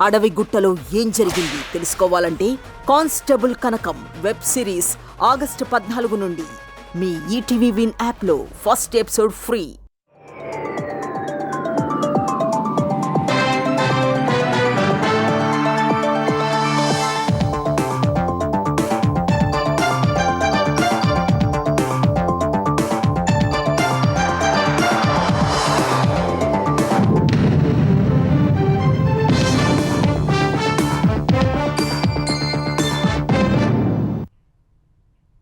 అడవి గుట్టలో ఏం జరిగింది తెలుసుకోవాలంటే కానిస్టేబుల్ కనకం వెబ్ సిరీస్ ఆగస్టు 14 నుండి మీ ఈటీవీ విన్ యాప్లో ఫస్ట్ ఎపిసోడ్ ఫ్రీ.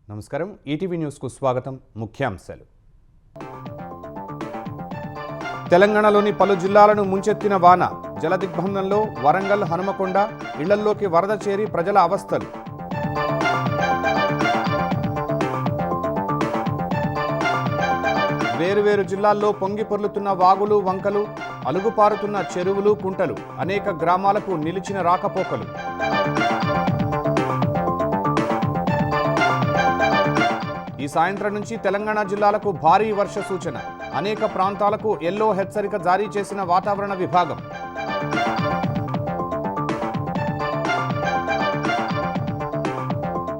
నమస్కారం, ఈటీవీ న్యూస్కు స్వాగతం. ముఖ్యాంశాలు. తెలంగాణలోని పలు జిల్లాలను ముంచెత్తిన వాన. జలదిగ్బంధంలో వరంగల్, హనుమకొండ ఇళ్లల్లోకి వరద చేరి ప్రజల అవస్థలు. వేరువేరు జిల్లాల్లో పొంగి పొర్లుతున్న వాగులు, వంకలు, అలుగుపారుతున్న చెరువులు, కుంటలు. అనేక గ్రామాలకు నిలిచిన రాకపోకలు. ఈ సాయంత్రం నుంచి తెలంగాణ జిల్లాలకు భారీ వర్ష సూచన. అనేక ప్రాంతాలకు ఎల్లో హెచ్చరిక జారీ చేసిన వాతావరణ విభాగం.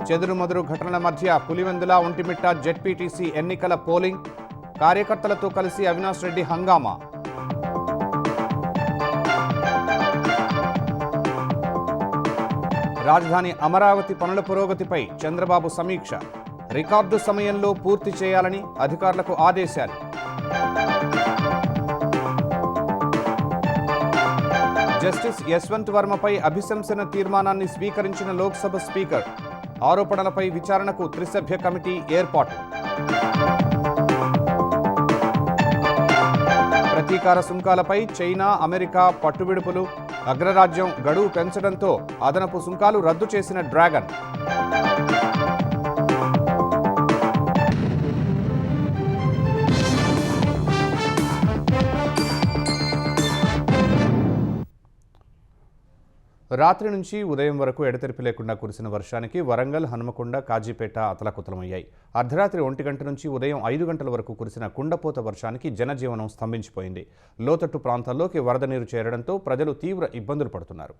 చెదురుమదురు ఘటనల మధ్య పులివెందుల, ఒంటిమిట్ట జెడ్పీటీసీ ఎన్నికల పోలింగ్. కార్యకర్తలతో కలిసి అవినాష్ రెడ్డి హంగామా. రాజధాని అమరావతి పనుల పురోగతిపై చంద్రబాబు సమీక్ష. రికార్డు సమయంలో పూర్తి చేయాలని అధికారులకు ఆదేశాలు. జస్టిస్ యశ్వంత్ వర్మపై అభిశంసన తీర్మానాన్ని స్వీకరించిన లోక్సభ స్పీకర్. ఆరోపణలపై విచారణకు త్రిసభ్య కమిటీ ఏర్పాటు. ప్రతీకార సుంకాలపై చైనా, అమెరికా పట్టువిడుపులు. అగ్రరాజ్యం గడువు పెంచడంతో అదనపు సుంకాలు రద్దు చేసిన డ్రాగన్. రాత్రి నుంచి ఉదయం వరకు ఎడతెరిపి లేకుండా కురిసిన వర్షానికి వరంగల్, హనుమకొండ, కాజీపేట అతలాకుతలమయ్యాయి. అర్ధరాత్రి 1 గంట నుంచి ఉదయం 5 గంటల వరకు కురిసిన కుండపోత వర్షానికి జనజీవనం స్తంభించిపోయింది. లోతట్టు ప్రాంతాల్లోకి వరద నీరు చేరడంతో ప్రజలు తీవ్ర ఇబ్బందులు పడుతున్నారు.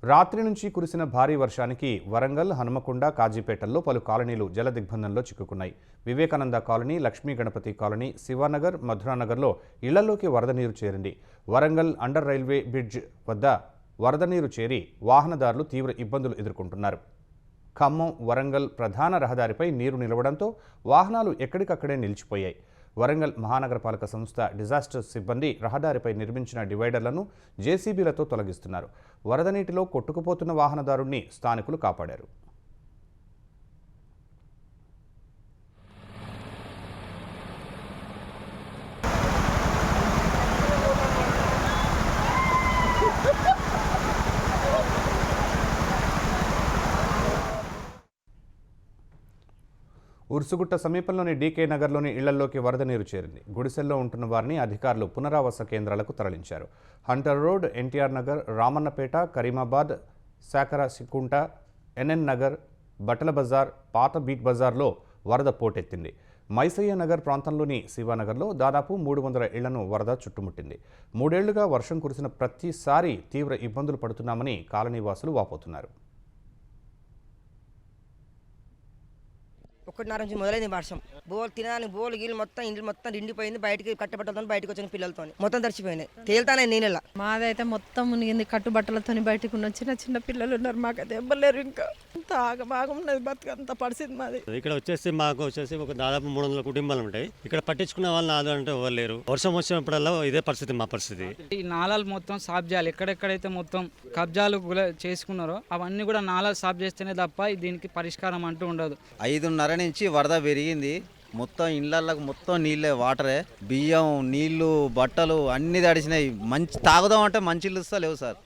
రాత్రి నుంచి కురిసిన భారీ వర్షానికి వరంగల్, హనుమకొండ, కాజీపేటల్లో పలు కాలనీలు జల దిగ్బంధంలో చిక్కుకున్నాయి. వివేకానంద కాలనీ, లక్ష్మీ గణపతి కాలనీ, శివానగర్, మధురానగర్లో ఇళ్లలోకి వరద నీరు చేరింది. వరంగల్ అండర్ రైల్వే బ్రిడ్జ్ వద్ద వరద నీరు చేరి వాహనదారులు తీవ్ర ఇబ్బందులు ఎదుర్కొంటున్నారు. ఖమ్మం, వరంగల్ ప్రధాన రహదారిపై నీరు నిలవడంతో వాహనాలు ఎక్కడికక్కడే నిలిచిపోయాయి. వరంగల్ మహానగరపాలక సంస్థ డిజాస్టర్ సిబ్బంది రహదారిపై నిర్మించిన డివైడర్లను జేసీబీలతో తొలగిస్తున్నారు. వరద నీటిలో కొట్టుకుపోతున్న వాహనదారుణ్ణి స్థానికులు కాపాడారు. ఉర్సుగుట్ట సమీపంలోని డీకే నగర్లోని ఇళ్లల్లోకి వరద నీరు చేరింది. గుడిసెల్లో ఉంటున్న వారిని అధికారులు పునరావాస కేంద్రాలకు తరలించారు. Hunter road, NTR Nagar, Ramannapeta, Karimabad, Sakarasikunta, NN Nagar, Battala Bazar, పాత బీట్ బజార్లో వరద పోటెత్తింది. మైసయ్య నగర్ ప్రాంతంలోని శివానగర్లో దాదాపు 300 ఇళ్లను వరద చుట్టుముట్టింది. 3 ఏళ్లుగా వర్షం కురిసిన ప్రతిసారి తీవ్ర ఇబ్బందులు పడుతున్నామని కాలనీవాసులు వాపోతున్నారు. 1:30 నుంచి మొదలైంది వర్షం. తినడానికి బోలు గీళ్ళు మొత్తం ఇంట్లో మొత్తం నిండిపోయింది. బయటికి కట్టబట్టలతో బయటకు వచ్చిన పిల్లలతో మొత్తం తడిచిపోయినాయి. తేలుతానే నీళ్ళ మాదైతే మొత్తం మునిగింది. కట్టుబట్టలతో బయటకు ఉన్న చిన్న చిన్న పిల్లలు ఉన్నారు. మాకైతే ఎవ్వలేరు. ఇంకా బాగా ఉన్నది బతుకంత పరిస్థితి మాది. ఇక్కడ మాకు ఒక దాదాపు 300 కుటుంబాలు ఉంటాయి. ఇక్కడ పట్టించుకునే వాళ్ళు నాలుగు అంటే ఎవరు లేరు. వర్షం వచ్చినప్పుడల్లా ఇదే పరిస్థితి మా పరిస్థితి. ఈ నాలాలు మొత్తం సాఫ్ చేయాలి. ఎక్కడెక్కడైతే మొత్తం కబ్జాలు చేసుకున్నారో అవన్నీ కూడా నాలాలు సాఫ్ చేస్తేనే తప్ప దీనికి పరిష్కారం అంటూ ఉండదు. 5:30 నుంచి వరద పెరిగింది. మొత్తం ఇళ్ళకు మొత్తం నీళ్ళే, వాటరే, బియ్యం, నీళ్లు, బట్టలు అన్ని తడిసినాయి. తాగుదాం అంటే మంచి ఇల్లు లేవు సార్.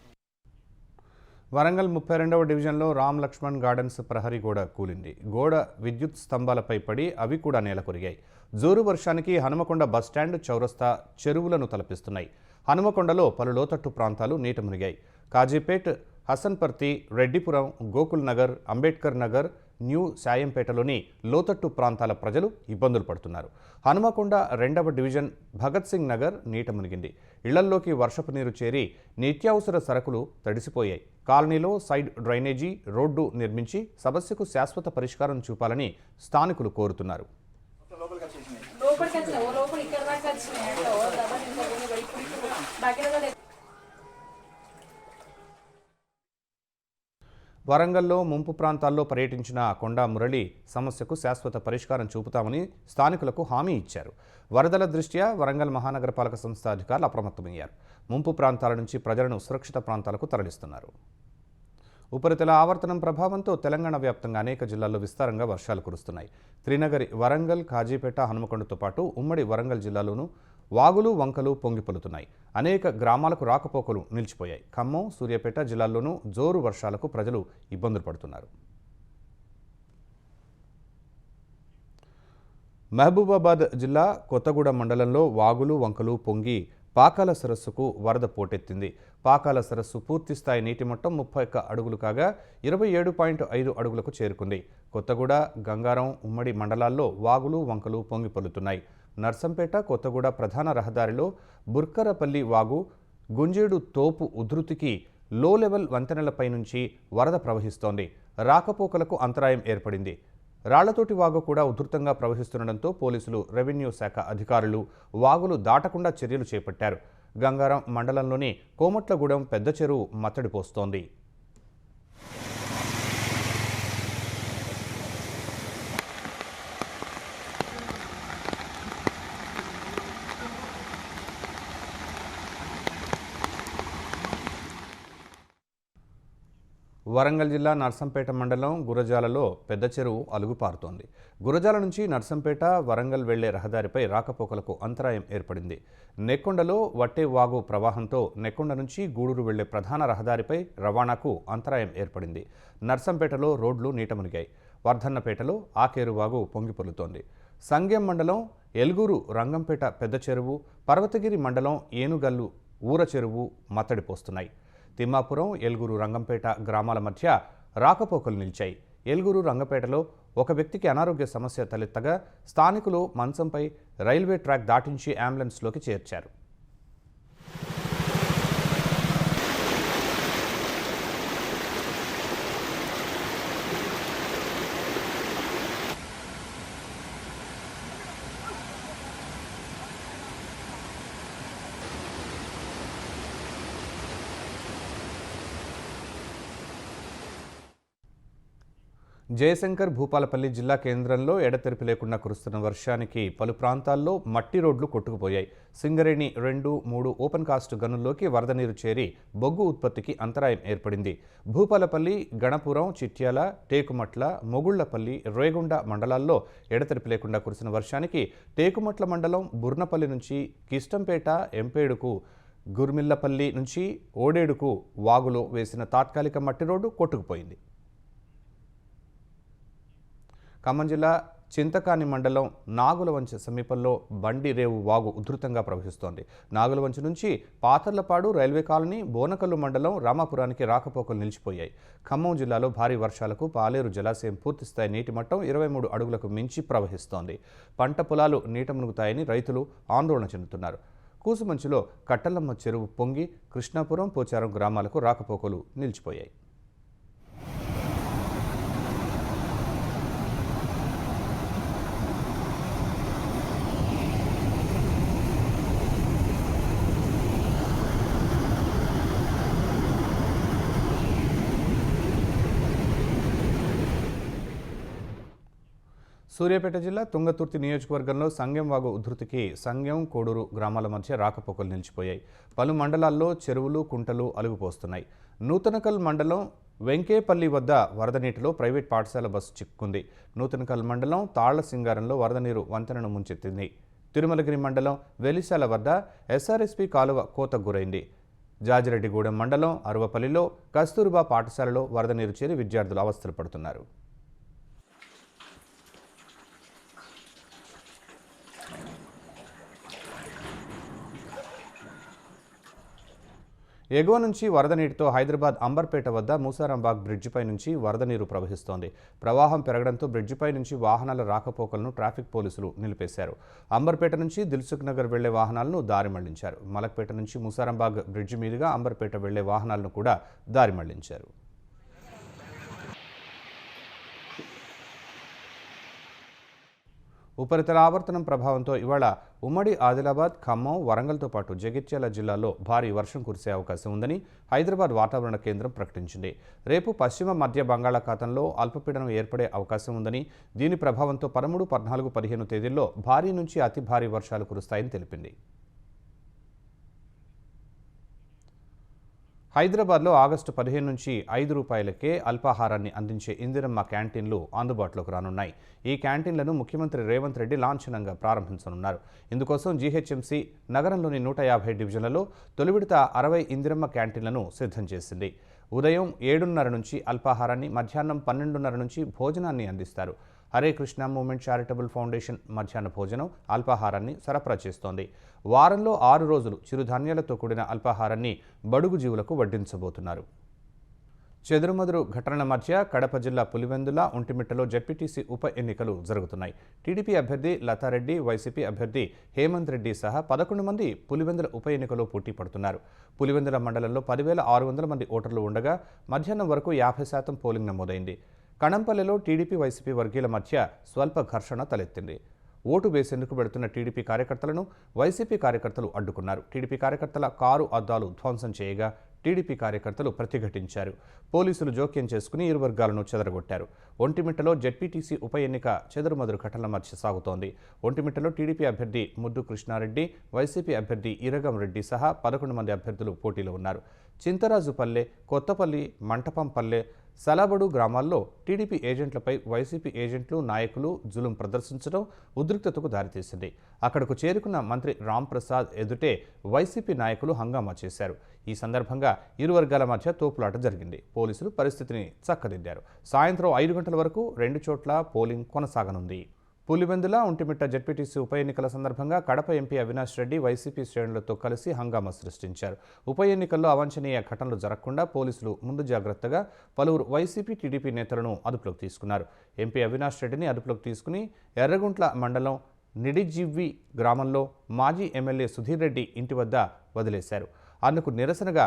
వరంగల్ 32వ డివిజన్లో రామ్ లక్ష్మణ్ గార్డెన్స్ ప్రహరీ గోడ కూలింది. గోడ విద్యుత్ స్తంభాలపై పడి అవి కూడా నేల కొరిగాయి. జోరు వర్షానికి హనుమకొండ బస్టాండ్, చౌరస్తా చెరువులను తలపిస్తున్నాయి. హనుమకొండలో పలు లోతట్టు ప్రాంతాలు నీట మునిగాయి. కాజీపేట్, హసన్పర్తి, రెడ్డిపురం, గోకుల్ నగర్, అంబేద్కర్ నగర్, న్యూ సాయంపేటలోని లోతట్టు ప్రాంతాల ప్రజలు ఇబ్బందులు పడుతున్నారు. హనుమకొండ 2వ డివిజన్ భగత్ సింగ్ నగర్ నీట మునిగింది. ఇళ్లల్లోకి వర్షపు నీరు చేరి నిత్యావసర సరుకులు తడిసిపోయాయి. కాలనీలో సైడ్ డ్రైనేజీ రోడ్డు నిర్మించి సమస్యకు శాశ్వత పరిష్కారం చూపాలని స్థానికులు కోరుతున్నారు. వరంగల్లో ముంపు ప్రాంతాల్లో పర్యటించిన కొండా మురళి సమస్యకు శాశ్వత పరిష్కారం చూపుతామని స్థానికులకు హామీ ఇచ్చారు. వరదల దృష్ట్యా వరంగల్ మహానగరపాలక సంస్థ అధికారులు అప్రమత్తమయ్యారు. ముంపు ప్రాంతాల నుంచి ప్రజలను సురక్షిత ప్రాంతాలకు తరలిస్తున్నారు. ఉపరితల ఆవర్తనం ప్రభావంతో తెలంగాణ వ్యాప్తంగా అనేక జిల్లాల్లో విస్తారంగా వర్షాలు కురుస్తున్నాయి. త్రినగరి, వరంగల్, కాజీపేట, హనుమకొండతో పాటు ఉమ్మడి వరంగల్ జిల్లాలోనూ వాగులు వంకలు పొంగిపొలుతున్నాయి. అనేక గ్రామాలకు రాకపోకలు నిలిచిపోయాయి. ఖమ్మం, సూర్యాపేట జిల్లాల్లోనూ జోరు వర్షాలకు ప్రజలు ఇబ్బందులు పడుతున్నారు. మహబూబాబాద్ జిల్లా కొత్తగూడెం మండలంలో వాగులు వంకలు పొంగి పాకాల సరస్సుకు వరద పోటెత్తింది. పాకాల సరస్సు పూర్తిస్థాయి నీటి మట్టం 31 అడుగులు కాగా 27.5 అడుగులకు చేరుకుంది. కొత్తగూడ, గంగారం ఉమ్మడి మండలాల్లో వాగులు వంకలు పొంగిపొలుతున్నాయి. నర్సంపేట కొత్తగూడ ప్రధాన రహదారిలో బుర్కరపల్లి వాగు, గుంజేడు తోపు ఉధృతికి లో లెవెల్ వంతెనలపై నుంచి వరద ప్రవహిస్తోంది. రాకపోకలకు అంతరాయం ఏర్పడింది. రాళ్లతోటి వాగు కూడా ఉధృతంగా ప్రవహిస్తుండటంతో పోలీసులు, రెవెన్యూ శాఖ అధికారులు వాగులు దాటకుండా చర్యలు చేపట్టారు. గంగారం మండలంలోని కోమట్లగూడెం పెద్ద చెరువు మత్తడి పోస్తోంది. వరంగల్ జిల్లా నర్సంపేట మండలం గురజాలలో పెద్ద చెరువు అలుగుపారుతోంది. గురజాల నుంచి నర్సంపేట, వరంగల్ వెళ్లే రహదారిపై రాకపోకలకు అంతరాయం ఏర్పడింది. నెక్కొండలో వట్టే వాగు ప్రవాహంతో నెక్కొండ నుంచి గూడూరు వెళ్లే ప్రధాన రహదారిపై రవాణాకు అంతరాయం ఏర్పడింది. నర్సంపేటలో రోడ్లు నీట మునిగాయి. వర్ధన్నపేటలో ఆకేరు వాగు పొంగిపొలుతోంది. సంగెం మండలం ఎల్గూరు రంగంపేట పెద్ద చెరువు, పర్వతగిరి మండలం ఏనుగల్లు ఊర చెరువు మత్తడి పోస్తున్నాయి. తిమ్మాపురం, ఎల్గూరు రంగంపేట గ్రామాల మధ్య రాకపోకలు నిలిచాయి. ఎల్గూరు రంగంపేటలో ఒక వ్యక్తికి అనారోగ్య సమస్య తలెత్తగా స్థానికులు మంచంపై రైల్వే ట్రాక్ దాటించి అంబులెన్స్లోకి చేర్చారు. జయశంకర్ భూపాలపల్లి జిల్లా కేంద్రంలో ఎడతెరిపి లేకుండా కురుస్తున్న వర్షానికి పలు ప్రాంతాల్లో మట్టి రోడ్లు కొట్టుకుపోయాయి. సింగరేణి 2, 3 ఓపెన్ కాస్ట్ గనుల్లోకి వరద నీరు చేరి బొగ్గు ఉత్పత్తికి అంతరాయం ఏర్పడింది. భూపాలపల్లి, గణపురం, చిట్యాల, టేకుమట్ల, మొగుళ్లపల్లి, రేగొండ మండలాల్లో ఎడతెరిపి లేకుండా కురిసిన వర్షానికి టేకుమట్ల మండలం బుర్నపల్లి నుంచి కిష్టంపేట, ఎంపేడుకు, గుర్మిల్లపల్లి నుంచి ఓడేడుకు వాగులో వేసిన తాత్కాలిక మట్టి రోడ్డు కొట్టుకుపోయింది. ఖమ్మం జిల్లా చింతకాని మండలం నాగులవంచ సమీపంలో బండి రేవు వాగు ఉధృతంగా ప్రవహిస్తోంది. నాగులవంచ నుంచి పాతర్లపాడు రైల్వే కాలనీ, బోనకల్లు మండలం రామాపురానికి రాకపోకలు నిలిచిపోయాయి. ఖమ్మం జిల్లాలో భారీ వర్షాలకు పాలేరు జలాశయం పూర్తిస్థాయి నీటి మట్టం 23 అడుగులకు మించి ప్రవహిస్తోంది. పంట పొలాలు నీట మునుగుతాయని రైతులు ఆందోళన చెందుతున్నారు. కూసుమంచులో కట్టలమ్మ చెరువు పొంగి కృష్ణాపురం, పోచారం గ్రామాలకు రాకపోకలు నిలిచిపోయాయి. సూర్యాపేట జిల్లా తుంగతుర్తి నియోజకవర్గంలో సంగెం వాగు ఉధృతికి సంగెం, కోడూరు గ్రామాల మధ్య రాకపోకలు నిలిచిపోయాయి. పలు మండలాల్లో చెరువులు, కుంటలు అలుగుపోస్తున్నాయి. నూతనకల్ మండలం వెంకేపల్లి వద్ద వరద నీటిలో ప్రైవేట్ పాఠశాల బస్సు చిక్కుకుంది. నూతనకల్ మండలం తాళ్ల సింగారంలో వరద నీరు వంతెనను ముంచెత్తింది. తిరుమలగిరి మండలం వెలిశాల వద్ద ఎస్ఆర్ఎస్పీ కాలువ కోతకు గురైంది. జాజిరెడ్డిగూడెం మండలం అరువపల్లిలో కస్తూర్బా పాఠశాలలో వరద నీరు చేరి విద్యార్థులు అవస్థలు పడుతున్నారు. ఎగువ నుంచి వరద నీటితో హైదరాబాద్ అంబర్పేట వద్ద మూసారాంబాగ్ బ్రిడ్జిపై నుంచి వరద నీరు ప్రవహిస్తోంది. ప్రవాహం పెరగడంతో బ్రిడ్జిపై నుంచి వాహనాల రాకపోకలను ట్రాఫిక్ పోలీసులు నిలిపేశారు. అంబర్పేట నుంచి దిల్సుఖ్ నగర్ వెళ్లే వాహనాలను దారి మళ్లించారు. మలక్పేట నుంచి మూసారాంబాగ్ బ్రిడ్జి మీదుగా అంబర్పేట వెళ్లే వాహనాలను కూడా దారి మళ్లించారు. ఉపరితల ఆవర్తనం ప్రభావంతో ఇవాళ ఉమ్మడి ఆదిలాబాద్, ఖమ్మం, వరంగల్తో పాటు జగిత్యాల జిల్లాల్లో భారీ వర్షం కురిసే అవకాశం ఉందని హైదరాబాద్ వాతావరణ కేంద్రం ప్రకటించింది. రేపు పశ్చిమ మధ్య బంగాళాఖాతంలో అల్పపీడనం ఏర్పడే అవకాశం ఉందని, దీని ప్రభావంతో 13, 14, 15 తేదీల్లో భారీ నుంచి అతి భారీ వర్షాలు కురుస్తాయని తెలిపింది. హైదరాబాద్లో ఆగస్టు 15 నుంచి ₹5కే అల్పాహారాన్ని అందించే ఇందిరమ్మ క్యాంటీన్లు అందుబాటులోకి రానున్నాయి. ఈ క్యాంటీన్లను ముఖ్యమంత్రి రేవంత్ రెడ్డి లాంఛనంగా ప్రారంభించనున్నారు. ఇందుకోసం జీహెచ్ఎంసీ నగరంలోని 150 డివిజన్లలో తొలి విడత 60 ఇందిరమ్మ క్యాంటీన్లను సిద్ధం చేసింది. ఉదయం 7:30 నుంచి అల్పాహారాన్ని, మధ్యాహ్నం 12:30 నుంచి భోజనాన్ని అందిస్తారు. Hare Krishna movement charitable foundation మధ్యాహ్న భోజనం, అల్పాహారాన్ని సరఫరా చేస్తోంది. వారంలో 6 రోజులు చిరుధాన్యాలతో కూడిన అల్పాహారాన్ని బడుగు జీవులకు వడ్డించబోతున్నారు. చెదురుమదురు ఘటనల మధ్య కడప జిల్లా పులివెందుల, ఒంటిమిట్టలో జెడ్పీటీసీ ఉప ఎన్నికలు జరుగుతున్నాయి. టీడీపీ అభ్యర్థి లతారెడ్డి, వైసీపీ అభ్యర్థి హేమంత్ రెడ్డి సహా 11 మంది పులివెందుల ఉప ఎన్నికలో పోటీ పడుతున్నారు. పులివెందుల మండలంలో 10,600 మంది ఓటర్లు ఉండగా మధ్యాహ్నం వరకు 50% పోలింగ్ నమోదైంది. కణంపల్లిలో టీడీపీ, వైసీపీ వర్గీయుల మధ్య స్వల్ప ఘర్షణ తలెత్తింది. ఓటు వేసేందుకు వెళుతున్న టీడీపీ కార్యకర్తలను వైసీపీ కార్యకర్తలు అడ్డుకున్నారు. టీడీపీ కార్యకర్తల కారు అద్దాలు ధ్వంసం చేయగా టీడీపీ కార్యకర్తలు ప్రతిఘటించారు. పోలీసులు జోక్యం చేసుకుని ఇరు వర్గాలను చెదరగొట్టారు. ఒంటిమిట్టలో జెడ్పీటీసీ ఉప ఎన్నిక చెదురుమదురు ఘటనల మధ్య సాగుతోంది. ఒంటిమిట్టలో టీడీపీ అభ్యర్థి ముద్దు కృష్ణారెడ్డి, వైసీపీ అభ్యర్థి ఇరగం రెడ్డి సహా 11 మంది అభ్యర్థులు పోటీలో ఉన్నారు. చింతరాజుపల్లె, కొత్తపల్లి, మంటపంపల్లె, సలాబడు గ్రామాల్లో టీడీపీ ఏజెంట్లపై వైసీపీ ఏజెంట్లు, నాయకులు జులుం ప్రదర్శించడం ఉద్రిక్తతకు దారితీసింది. అక్కడకు చేరుకున్న మంత్రి రాంప్రసాద్ ఎదుటే వైసీపీ నాయకులు హంగామా చేశారు. ఈ సందర్భంగా ఇరు వర్గాల మధ్య తోపులాట జరిగింది. పోలీసులు పరిస్థితిని చక్కదిద్దారు. సాయంత్రం 5 గంటల వరకు 2 చోట్ల పోలింగ్ కొనసాగనుంది. పులివెందుల, ఒంటిమిట్ట జెడ్పీటీసీ ఉప ఎన్నికల సందర్భంగా కడప ఎంపీ అవినాష్ రెడ్డి వైసీపీ శ్రేణులతో కలిసి హంగామా సృష్టించారు. ఉప ఎన్నికల్లో అవాంఛనీయ ఘటనలు జరగకుండా పోలీసులు ముందు జాగ్రత్తగా పలువురు వైసీపీ, టీడీపీ నేతలను అదుపులోకి తీసుకున్నారు. ఎంపీ అవినాష్ రెడ్డిని అదుపులోకి తీసుకుని ఎర్రగుంట్ల మండలం నిడిజివ్వి గ్రామంలో మాజీ ఎమ్మెల్యే సుధీర్ రెడ్డి ఇంటి వద్ద వదిలేశారు. అందుకు నిరసనగా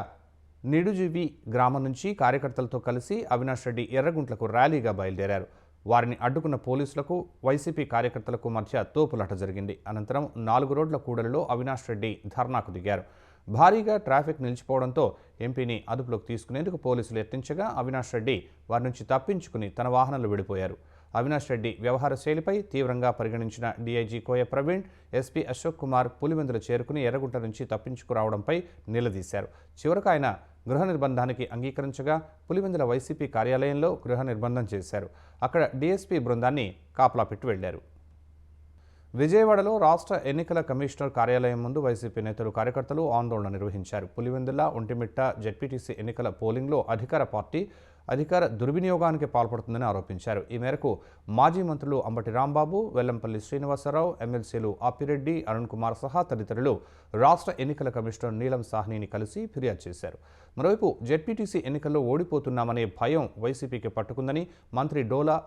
నిడుజివ్వి గ్రామం నుంచి కార్యకర్తలతో కలిసి అవినాష్ రెడ్డి ఎర్రగుంట్లకు ర్యాలీగా బయలుదేరారు. వారిని అడ్డుకున్న పోలీసులకు, వైసీపీ కార్యకర్తలకు మధ్య తోపులాట జరిగింది. అనంతరం 4 రోడ్ల కూడలిలో అవినాష్ రెడ్డి ధర్నాకు దిగారు. భారీగా ట్రాఫిక్ నిలిచిపోవడంతో ఎంపీని అదుపులోకి తీసుకునేందుకు పోలీసులు యత్నించగా అవినాష్ రెడ్డి వారి నుంచి తప్పించుకుని తన వాహనంలో విడిపోయారు. అవినాష్ రెడ్డి వ్యవహార శైలిపై తీవ్రంగా పరిగణించిన డీఐజీ కోయ ప్రవీణ్, ఎస్పీ అశోక్ కుమార్ పులివెందులు చేరుకుని ఎర్రగుంట నుంచి తప్పించుకురావడంపై నిలదీశారు. చివరకు ఆయన గృహ నిర్బంధానికి అంగీకరించగా పులివెందుల వైసీపీ కార్యాలయంలో గృహ నిర్బంధం చేశారు. అక్కడ డీఎస్పీ బృందాన్ని కాపలా పెట్టి వెళ్లారు. విజయవాడలో రాష్ట్ర ఎన్నికల కమిషనర్ కార్యాలయం ముందు వైసీపీ నేతలు, కార్యకర్తలు ఆందోళన నిర్వహించారు. పులివెందుల, ఒంటిమిట్ట జెడ్పీటీసీ ఎన్నికల పోలింగ్లో అధికార పార్టీ అధికార దుర్వినియోగానికి పాల్పడుతుందని ఆరోపించారు. ఈ మేరకు మాజీ మంత్రులు అంబటి రాంబాబు, వెల్లంపల్లి శ్రీనివాసరావు, ఎమ్మెల్సీలు ఆపిరెడ్డి, అరుణ్ కుమార్ సహా తదితరులు రాష్ట్ర ఎన్నికల కమిషనర్ నీలం సాహ్నిని కలిసి ఫిర్యాదు చేశారు. మరోవైపు జెడ్పీటీసీ ఎన్నికల్లో ఓడిపోతున్నామనే భయం వైసీపీకి పట్టుకుందని మంత్రి డోలా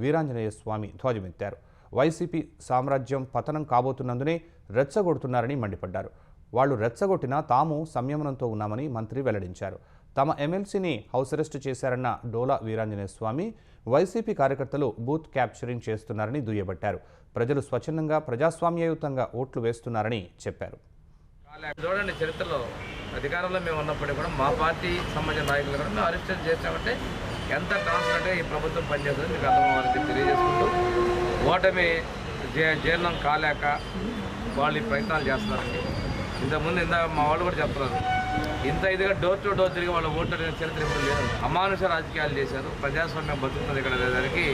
వీరాంజనేయ స్వామి ధ్వజమెత్తారు. వైసీపీ సామ్రాజ్యం పతనం కాబోతున్నందునే రెచ్చగొడుతున్నారని మండిపడ్డారు. వాళ్లు రెచ్చగొట్టినా తాము సంయమనంతో ఉన్నామని మంత్రి వెల్లడించారు. తమ ఎమ్మెల్సీని హౌస్ అరెస్టు చేశారన్న డోలా వీరాంజనేయ స్వామి వైసీపీ కార్యకర్తలు బూత్ క్యాప్చరింగ్ చేస్తున్నారని దుయ్యబట్టారు. ప్రజలు స్వచ్ఛందంగా ప్రజాస్వామ్యయుతంగా ఓట్లు వేస్తున్నారని చెప్పారు. చూడండి, చరిత్రలో అధికారంలో మేము ఉన్నప్పటికీ కూడా మా పార్టీ సంబంధించిన నాయకులు కూడా మేము అరెస్ట్ చేసామంటే ఎంత ట్రాన్స్పరెంట్గా ఈ ప్రభుత్వం పనిచేస్తుంది మీకు అర్థమవ్వాలని తెలియజేసుకుంటూ, ఓటమి జీర్ణం కాలేక వాళ్ళు ఈ ప్రయత్నాలు చేస్తున్నారండి. ఇంతకుముందు మా వాళ్ళు కూడా చెప్తున్నారు, ఇంత ఇదిగా డోర్ టు డోర్ తిరిగి వాళ్ళ ఓట్లు చరిత్ర ఇప్పుడు లేదు. అమానుష రాజకీయాలు చేశారు. ప్రజాస్వామ్యం బతుకుతుంది ఇక్కడ అనేదానికి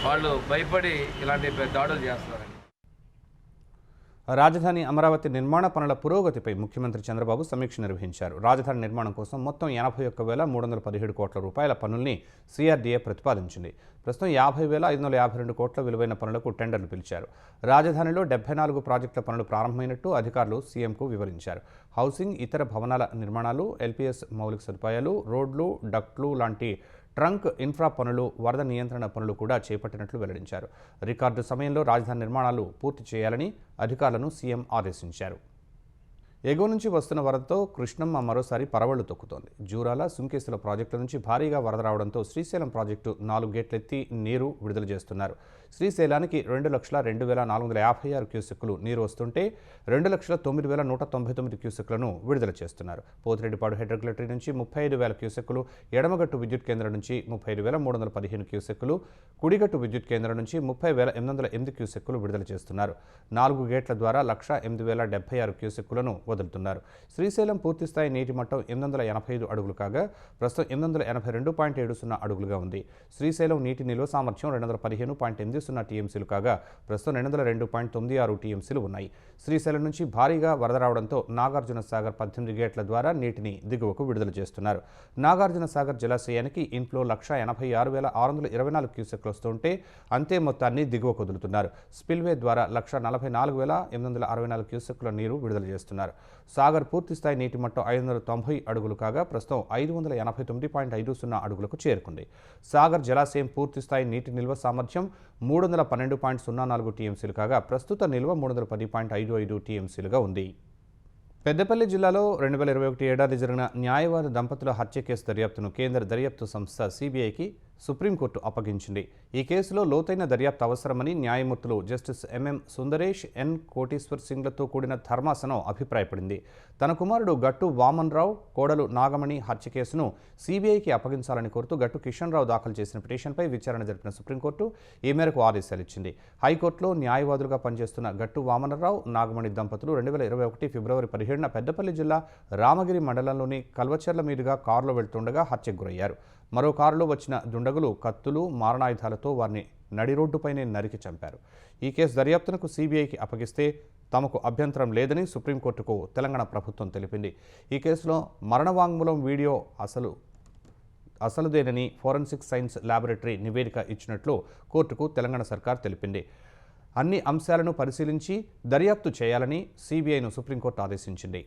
వాళ్ళు భయపడి ఇలాంటి దాడులు చేస్తున్నారు. రాజధాని అమరావతి నిర్మాణ పనుల పురోగతిపై ముఖ్యమంత్రి చంద్రబాబు సమీక్ష నిర్వహించారు. రాజధాని నిర్మాణం కోసం మొత్తం 81,317 కోట్ల రూపాయల పనుల్ని సిఆర్డీఏ ప్రతిపాదించింది. ప్రస్తుతం 50,552 కోట్ల విలువైన పనులకు టెండర్లు పిలిచారు. రాజధానిలో 74 ప్రాజెక్టుల పనులు ప్రారంభమైనట్టు అధికారులు సీఎంకు వివరించారు. హౌసింగ్, ఇతర భవనాల నిర్మాణాలు, ఎల్పీఎస్ మౌలిక సదుపాయాలు, రోడ్లు, డక్ట్లు లాంటి ట్రంక్ ఇన్ఫ్రా పనులు, వరద నియంత్రణ పనులు కూడా చేపట్టినట్లు వెల్లడించారు. రికార్డు సమయంలో రాజధాని నిర్మాణాలు పూర్తి చేయాలని అధికారులను సీఎం ఆదేశించారు. ఎగువ నుంచి వస్తున్న వరదతో కృష్ణమ్మ మరోసారి పరవళ్లు తొక్కుతోంది. జూరాల, సుంకేసుల ప్రాజెక్టుల నుంచి భారీగా వరద రావడంతో శ్రీశైలం ప్రాజెక్టు 4 గేట్లెత్తి నీరు విడుదల చేస్తున్నారు. శ్రీశైలానికి 2,02,456 క్యూసెక్కులు నీరు వస్తుంటే 2,09,199 క్యూసెక్కులను విడుదల చేస్తున్నారు. పోతిరెడ్డిపాడు హెడ్ రెగ్యులేటరీ నుంచి 35,000 క్యూసెక్కులు, ఎడమగట్టు విద్యుత్ కేంద్రం నుంచి 35,315 క్యూసెక్కులు, కుడిగట్టు విద్యుత్ కేంద్రం నుంచి 30,808 క్యూసెక్కులు విడుదల చేస్తున్నారు. 4 గేట్ల ద్వారా 1,08,076 క్యూసెక్కులను వదులుతున్నారు. శ్రీశైలం పూర్తిస్థాయి నీటి మట్టం 885 అడుగులు కాగా ప్రస్తుతం 882.70 అడుగులుగా ఉంది. శ్రీశైలం నీటి నిల్వ సామర్థ్యం 215.80 టీఎంసీలు కాగా ప్రస్తుతం 202.96 టీఎంసీలు ఉన్నాయి. శ్రీశైలం నుంచి భారీగా వరద రావడంతో నాగార్జున సాగర్ 18 గేట్ల ద్వారా నీటిని దిగువకు విడుదల చేస్తున్నారు. నాగార్జున సాగర్ జలాశయానికి ఇన్ఫ్లో 186,624 క్యూసెక్లు వస్తుంటే అంతే మొత్తాన్ని దిగువకు వదులుతున్నారు. స్పిల్వే ద్వారా 144,864 క్యూసెక్కుల నీరు విడుదల చేస్తున్నారు. సాగర్ పూర్తిస్థాయి నీటి మట్టం 590 అడుగులు కాగా ప్రస్తుతం 589.50 అడుగులకు చేరుకుంది. సాగర్ జలాశయం పూర్తిస్థాయి నీటి నిల్వ సామర్థ్యం 312.04 టీఎంసీలు కాగా ప్రస్తుత నిల్వ 310.55 టీఎంసీలుగా ఉంది. పెద్దపల్లి జిల్లాలో 2021 ఏడాది జరిగిన న్యాయవాద దంపతుల హత్య కేసు దర్యాప్తును కేంద్ర దర్యాప్తు సంస్థ సిబిఐకి సుప్రీంకోర్టు అప్పగించింది. ఈ కేసులో లోతైన దర్యాప్తు అవసరమని న్యాయమూర్తులు జస్టిస్ ఎంఎం సుందరేష్, ఎన్ కోటేశ్వర్ సింగ్లతో కూడిన ధర్మాసనం అభిప్రాయపడింది. తన కుమారుడు గట్టు వామన్ రావు, కోడలు నాగమణి హత్య కేసును సిబిఐకి అప్పగించాలని కోరుతూ గట్టు కిషన్ రావు దాఖలు చేసిన పిటిషన్పై విచారణ జరిపిన సుప్రీంకోర్టు ఈ మేరకు ఆదేశాలు ఇచ్చింది. హైకోర్టులో న్యాయవాదులుగా పనిచేస్తున్న గట్టు వామనరావు, నాగమణి దంపతులు 2021 ఫిబ్రవరి 17న పెద్దపల్లి జిల్లా రామగిరి మండలంలోని కల్వచెర్ల మీదుగా కారులో వెళ్తుండగా హత్యకు గురయ్యారు. మరో కారులో వచ్చిన దుండగులు కత్తులు, మారణాయుధాలతో వారిని నడి రోడ్డుపైనే నరికి చంపారు. ఈ కేసు దర్యాప్తునకు సిబిఐకి అప్పగిస్తే తమకు అభ్యంతరం లేదని సుప్రీంకోర్టుకు తెలంగాణ ప్రభుత్వం తెలిపింది. ఈ కేసులో మరణవాంగ్మూలం వీడియో అసలుదేనని ఫోరెన్సిక్ సైన్స్ ల్యాబొరేటరీ నివేదిక ఇచ్చినట్లు కోర్టుకు తెలంగాణ సర్కార్ తెలిపింది. అన్ని అంశాలను పరిశీలించి దర్యాప్తు చేయాలని సిబిఐను సుప్రీంకోర్టు ఆదేశించింది.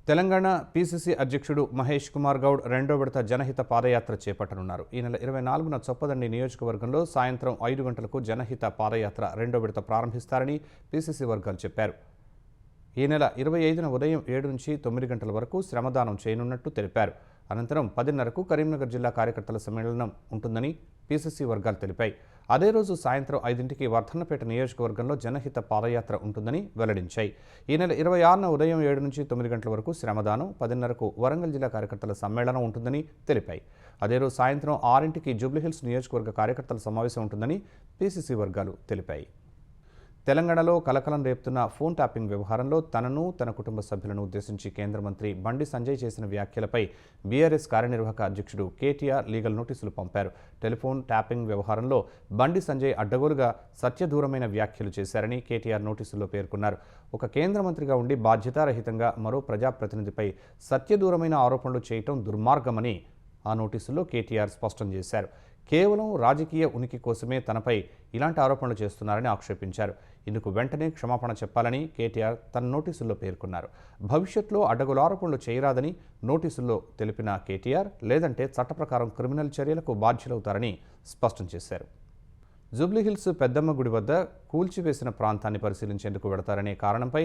తెలంగాణ పీసీసీ అధ్యక్షుడు మహేష్ కుమార్ గౌడ్ 2వ విడత జనహిత పాదయాత్ర చేపట్టనున్నారు. ఈ నెల 24న చొప్పదండి నియోజకవర్గంలో సాయంత్రం 5 గంటలకు జనహిత పాదయాత్ర 2వ విడత ప్రారంభిస్తారని పీసీసీ వర్గాలు చెప్పారు. ఈ నెల 25న ఉదయం 7 నుంచి 9 గంటల వరకు శ్రమదానం చేయనున్నట్టు తెలిపారు. అనంతరం 10:30కు కరీంనగర్ జిల్లా కార్యకర్తల సమ్మేళనం ఉంటుందని పీసీసీ వర్గాలు తెలిపాయి. అదే రోజు సాయంత్రం 5ంటికి వర్ధన్నపేట నియోజకవర్గంలో జనహిత పాదయాత్ర ఉంటుందని వెల్లడించాయి. ఈ నెల 26న ఉదయం 7 నుంచి 9 గంటల వరకు శ్రమదానం, 10:30కు వరంగల్ జిల్లా కార్యకర్తల సమ్మేళనం ఉంటుందని తెలిపాయి. అదే రోజు సాయంత్రం 6ంటికి జూబ్లీహిల్స్ నియోజకవర్గ కార్యకర్తల సమావేశం ఉంటుందని పీసీసీ వర్గాలు తెలిపాయి. తెలంగాణలో కలకలం రేపుతున్న ఫోన్ ట్యాపింగ్ వ్యవహారంలో తనను, తన కుటుంబ సభ్యులను ఉద్దేశించి కేంద్ర మంత్రి బండి సంజయ్ చేసిన వ్యాఖ్యలపై బీఆర్ఎస్ కార్యనిర్వాహక అధ్యక్షుడు కేటీఆర్ లీగల్ నోటీసులు పంపారు. టెలిఫోన్ ట్యాపింగ్ వ్యవహారంలో బండి సంజయ్ అడ్డగోలుగా సత్యదూరమైన వ్యాఖ్యలు చేశారని కేటీఆర్ నోటీసుల్లో పేర్కొన్నారు. ఒక కేంద్ర మంత్రిగా ఉండి బాధ్యతారహితంగా మరో ప్రజాప్రతినిధిపై సత్యదూరమైన ఆరోపణలు చేయటం దుర్మార్గమని ఆ నోటీసుల్లో కేటీఆర్ స్పష్టం చేశారు. కేవలం రాజకీయ ఉనికి కోసమే తనపై ఇలాంటి ఆరోపణలు చేస్తున్నారని ఆక్షేపించారు. ఇందుకు వెంటనే క్షమాపణ చెప్పాలని కేటీఆర్ తన నోటీసుల్లో పేర్కొన్నారు. భవిష్యత్తులో అడ్డగోలు ఆరోపణలు చేయరాదని నోటీసుల్లో తెలిపిన కేటీఆర్, లేదంటే చట్ట ప్రకారం క్రిమినల్ చర్యలకు బాధ్యులవుతారని స్పష్టం చేశారు. జూబ్లీహిల్స్ పెద్దమ్మ గుడి వద్ద కూల్చివేసిన ప్రాంతాన్ని పరిశీలించేందుకు వెడతారనే కారణంపై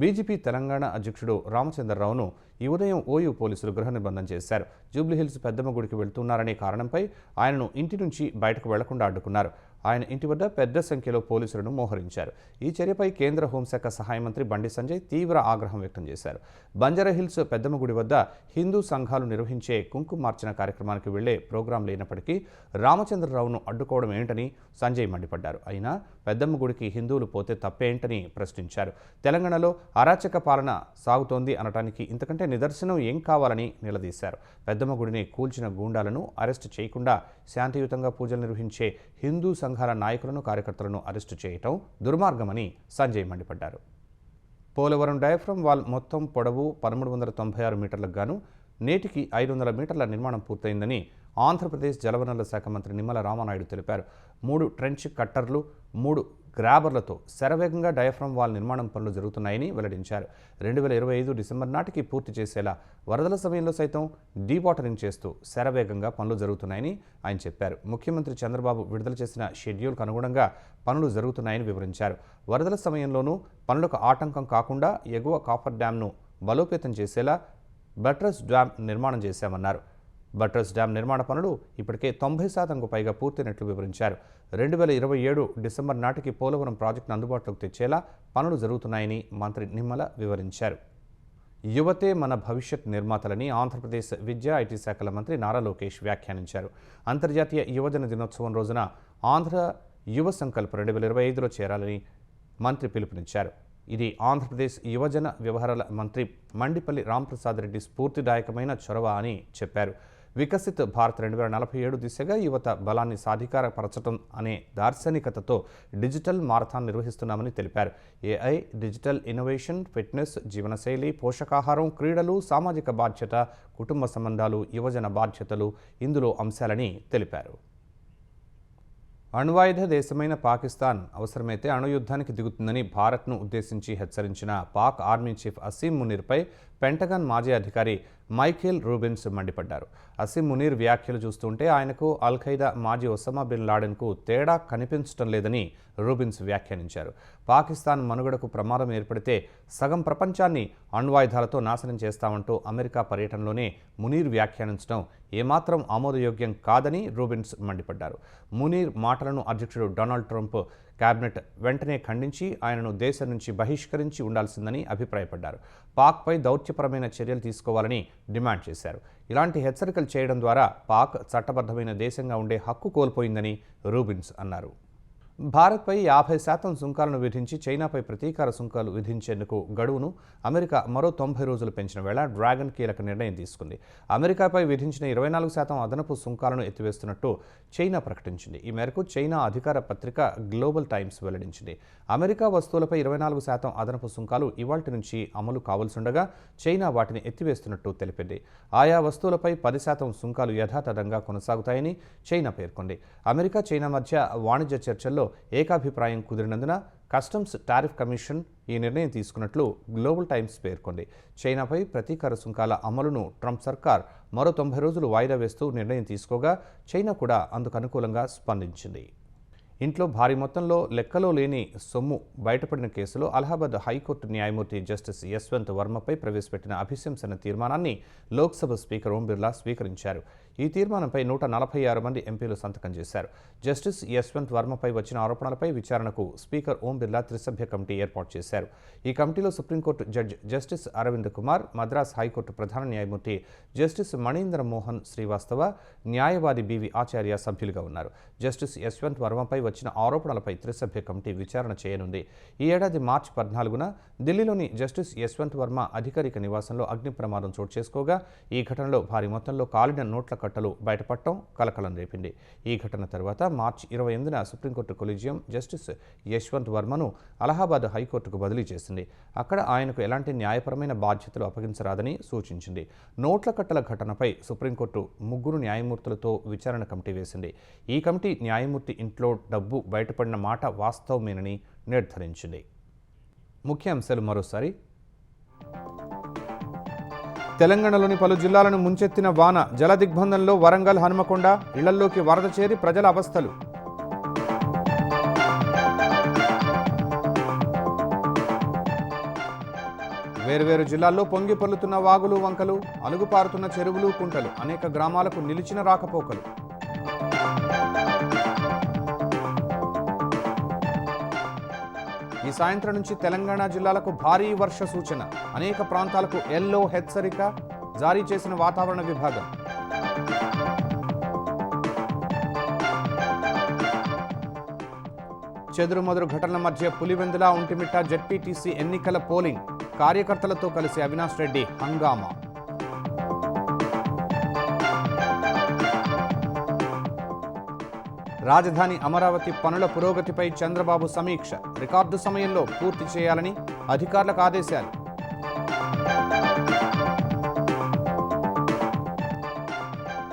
బీజేపీ తెలంగాణ అధ్యక్షుడు రామచంద్రరావును ఈ ఉదయం ఓయూ పోలీసులు గృహ నిర్బంధం చేశారు. జూబ్లీహిల్స్ పెద్దమ్మ గుడికి వెళ్తున్నారనే కారణంపై ఆయనను ఇంటి నుంచి బయటకు వెళ్లకుండా అడ్డుకున్నారు. ఆయన ఇంటి వద్ద పెద్ద సంఖ్యలో పోలీసులను మోహరించారు. ఈ చర్యపై కేంద్ర హోంశాఖ సహాయ మంత్రి బండి సంజయ్ తీవ్ర ఆగ్రహం వ్యక్తం చేశారు. బంజారాహిల్స్ పెద్దమ్మ గుడి వద్ద హిందూ సంఘాలు నిర్వహించే కుంకుమార్చన కార్యక్రమానికి వెళ్లే ప్రోగ్రాం లేనప్పటికీ రామచంద్రరావును అడ్డుకోవడం ఏంటని సంజయ్ మండిపడ్డారు. అయినా పెద్దమ్మ గుడికి హిందువులు పోతే తప్పేంటని ప్రశ్నించారు. తెలంగాణలో అరాచక పాలన సాగుతోంది అనటానికి ఇంతకంటే నిదర్శనం ఏం కావాలని నిలదీశారు. పెద్దమ్మ గుడిని కూల్చిన గూండాలను అరెస్టు చేయకుండా శాంతియుతంగా పూజలు నిర్వహించే హిందూ సంఘాల నాయకులను, కార్యకర్తలను అరెస్టు చేయటం దుర్మార్గమని సంజయ్ మండిపడ్డారు. పోలవరం డయాఫ్రమ్ వాల్ మొత్తం పొడవు 1396 మీటర్లకు గాను నేటికి 500 మీటర్ల నిర్మాణం పూర్తయిందని ఆంధ్రప్రదేశ్ జలవనరుల శాఖ మంత్రి నిమ్మల రామానాయుడు తెలిపారు. 3 ట్రెంచ్ కట్టర్లు, 3 గ్రాబర్లతో శరవేగంగా డయాఫ్రమ్ వాల్ నిర్మాణం పనులు జరుగుతున్నాయని వెల్లడించారు. 2025 డిసెంబర్ నాటికి పూర్తి చేసేలా వరదల సమయంలో సైతం డీవాటరింగ్ చేస్తూ శరవేగంగా పనులు జరుగుతున్నాయని ఆయన చెప్పారు. ముఖ్యమంత్రి చంద్రబాబు విడుదల చేసిన షెడ్యూల్కు అనుగుణంగా పనులు జరుగుతున్నాయని వివరించారు. వరదల సమయంలోనూ పనులకు ఆటంకం కాకుండా ఎగువ కాఫర్ డ్యాంను బలోపేతం చేసేలా బట్రస్ డ్యామ్ నిర్మాణం చేశామన్నారు. బట్రస్ డ్యామ్ నిర్మాణ పనులు ఇప్పటికే 90% పైగా పూర్తయినట్లు వివరించారు. 2027 డిసెంబర్ నాటికి పోలవరం ప్రాజెక్టును అందుబాటులోకి తెచ్చేలా పనులు జరుగుతున్నాయని మంత్రి నిమ్మల వివరించారు. యువతే మన భవిష్యత్ నిర్మాతలని ఆంధ్రప్రదేశ్ విద్యా ఐటీ శాఖల మంత్రి నారా లోకేష్ వ్యాఖ్యానించారు. అంతర్జాతీయ యువజన దినోత్సవం రోజున ఆంధ్ర యువ సంకల్ప్ 2025లో చేరాలని మంత్రి పిలుపునిచ్చారు. ఇది ఆంధ్రప్రదేశ్ యువజన వ్యవహారాల మంత్రి మండిపల్లి రాంప్రసాద్ రెడ్డి స్ఫూర్తిదాయకమైన చొరవ అని చెప్పారు. వికసిత్ భారత్ 2047 దిశగా యువత బలాన్ని సాధికారపరచడం అనే దార్శనికతతో డిజిటల్ మారథాన్ నిర్వహిస్తున్నామని తెలిపారు. AI, డిజిటల్ ఇన్నోవేషన్, ఫిట్నెస్, జీవనశైలి, పోషకాహారం, క్రీడలు, సామాజిక బాధ్యత, కుటుంబ సంబంధాలు, యువజన బాధ్యతలు ఇందులో అంశాలని తెలిపారు. అణ్వాయుధ దేశమైన పాకిస్తాన్ అవసరమైతే అణుయుద్ధానికి దిగుతుందని భారత్ను ఉద్దేశించి హెచ్చరించిన పాక్ ఆర్మీ చీఫ్ అసీం మునీర్పై పెంటగాన్ మాజీ అధికారి మైఖేల్ రూబిన్స్ మండిపడ్డారు. అసీం మునీర్ వ్యాఖ్యలు చూస్తుంటే ఆయనకు అల్ ఖైదా మాజీ ఒసామా బిన్ లాడెన్కు తేడా కనిపించడం లేదని రూబిన్స్ వ్యాఖ్యానించారు. పాకిస్తాన్ మనుగడకు ప్రమాదం ఏర్పడితే సగం ప్రపంచాన్ని అణ్వాయుధాలతో నాశనం చేస్తామంటూ అమెరికా పర్యటనలోనే మునీర్ వ్యాఖ్యానించడం ఏమాత్రం ఆమోదయోగ్యం కాదని రూబిన్స్ మండిపడ్డారు. మునీర్ మాటలను అధ్యక్షుడు డొనాల్డ్ ట్రంప్ కేబినెట్ వెంటనే ఖండించి ఆయనను దేశం నుంచి బహిష్కరించి ఉండాల్సిందని అభిప్రాయపడ్డారు. పాక్పై దౌత్యపరమైన చర్యలు తీసుకోవాలని డిమాండ్ చేశారు. ఇలాంటి హెచ్చరికలు చేయడం ద్వారా పాక్ చట్టబద్ధమైన దేశంగా ఉండే హక్కు కోల్పోయిందని రూబిన్స్ అన్నారు. భారత్పై 50% సుంకాలను విధించి చైనాపై ప్రతీకార సుంకాలు విధించేందుకు గడువును అమెరికా మరో 90 రోజులు పెంచిన వేళ డ్రాగన్ కీలక నిర్ణయం తీసుకుంది. అమెరికాపై విధించిన 24% అదనపు సుంకాలను ఎత్తివేస్తున్నట్టు చైనా ప్రకటించింది. ఈ మేరకు చైనా అధికార పత్రిక గ్లోబల్ టైమ్స్ వెల్లడించింది. అమెరికా వస్తువులపై 24% అదనపు సుంకాలు ఇవాల్టి నుంచి అమలు కావాల్సిండగా చైనా వాటిని ఎత్తివేస్తున్నట్టు తెలిపింది. ఆయా వస్తువులపై 10% సుంకాలు యథాతథంగా కొనసాగుతాయని చైనా పేర్కొంది. అమెరికా చైనా మధ్య వాణిజ్య చర్చల్లో ఏకాభిప్రాయం కుదిరినందున కస్టమ్స్ టారిఫ్ కమిషన్ ఈ నిర్ణయం తీసుకున్నట్లు గ్లోబల్ టైమ్స్ పేర్కొంది. చైనాపై ప్రతీకార సుంకాల అమలును ట్రంప్ సర్కార్ మరో 90 రోజులు వాయిదా వేస్తూ నిర్ణయం తీసుకోగా చైనా కూడా అందుకు అనుకూలంగా స్పందించింది. ఇంట్లో భారీ మొత్తంలో లెక్కలో లేని సొమ్ము బయటపడిన కేసులో అలహాబాద్ హైకోర్టు న్యాయమూర్తి జస్టిస్ యశ్వంత్ వర్మపై ప్రవేశపెట్టిన అభిశంసన తీర్మానాన్ని లోక్సభ స్పీకర్ ఓం బిర్లా స్వీకరించారు. ఈ తీర్మానంపై 146 మంది ఎంపీలు సంతకం చేశారు. జస్టిస్ యశ్వంత్ వర్మపై వచ్చిన ఆరోపణలపై విచారణకు స్పీకర్ ఓం బిర్లా త్రిసభ్య కమిటీ ఏర్పాటు చేశారు. ఈ కమిటీలో supreme court judge justice Arvind Kumar, Madras high court ప్రధాన న్యాయమూర్తి జస్టిస్ మణీంద్ర మోహన్ శ్రీవాస్తవ, న్యాయవాది బివి ఆచార్య సభ్యులుగా ఉన్నారు. జస్టిస్ యశ్వంత్ వర్మపై వచ్చిన ఆరోపణలపై త్రిసభ్య కమిటీ విచారణ చేయనుంది. ఈ ఏడాది మార్చి 14న ఢిల్లీలోని జస్టిస్ యశ్వంత్ వర్మ అధికారిక నివాసంలో అగ్ని ప్రమాదం చోటు చేసుకోగా ఈ ఘటనలో భారీ మొత్తంలో కాలిన నోట్ల కట్టలు బయటపడటం కలకలం రేపింది. ఈ ఘటన తర్వాత మార్చి 28న సుప్రీంకోర్టు కొలీజియం జస్టిస్ యశ్వంత్ వర్మను అలహాబాద్ హైకోర్టుకు బదిలీ చేసింది. అక్కడ ఆయనకు ఎలాంటి న్యాయపరమైన బాధ్యతలు అప్పగించరాదని సూచించింది. నోట్ల కట్టల ఘటనపై సుప్రీంకోర్టు 3 న్యాయమూర్తులతో విచారణ కమిటీ వేసింది. ఈ కమిటీ న్యాయమూర్తి ఇంట్లో డబ్బు బయటపడిన మాట వాస్తవమేనని నిర్ధారించింది. ముఖ్యాంశాలు మరోసారి. తెలంగాణలోని పలు జిల్లాలను ముంచెత్తిన వాన, జల దిగ్బంధంలో వరంగల్, హనుమకొండ, ఇళ్లలోకి వరద చేరి ప్రజల అవస్థలు. వేర్వేరు జిల్లాల్లో పొంగి పొర్లుతున్న వాగులు, వంకలు, అలుగుపారుతున్న చెరువులు, కుంటలు, అనేక గ్రామాలకు నిలిచిన రాకపోకలు. ఈ సాయంత్రం నుంచి తెలంగాణ జిల్లాలకు భారీ వర్ష సూచన, అనేక ప్రాంతాలకు ఎల్లో హెచ్చరిక జారీ చేసిన వాతావరణ విభాగం. చెదురుమదురు ఘటనల మధ్య పులివెందుల, ఒంటిమిట్ట జెడ్పీటీసీ ఎన్నికల పోలింగ్, కార్యకర్తలతో కలిసి అవినాష్ రెడ్డి హంగామా. రాజధాని అమరావతి పనుల పురోగతిపై చంద్రబాబు సమీక్ష, రికార్డు సమయంలో పూర్తి చేయాలని అధికారులకు ఆదేశాలు.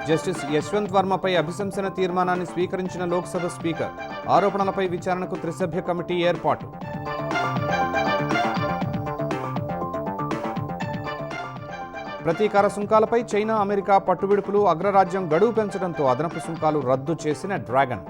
జస్టిస్ యశ్వంత్ వర్మపై అభిశంసన తీర్మానాన్ని స్వీకరించిన లోక్సభ స్పీకర్. ఆరోపణలపై విచారణకు త్రిసభ్య కమిటీ ఏర్పాటు. ప్రతీకార సుంకాలపై చైనా, అమెరికా పట్టుబిడుపులు. అగ్రరాజ్యం గడువు పెంచడంతో అదనపు సుంకాలు రద్దు చేసిన డ్రాగన్.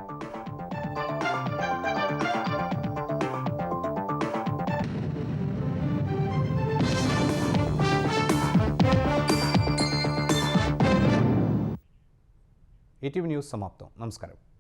ఈటీవీ న్యూస్ సమాప్తం. నమస్కారం.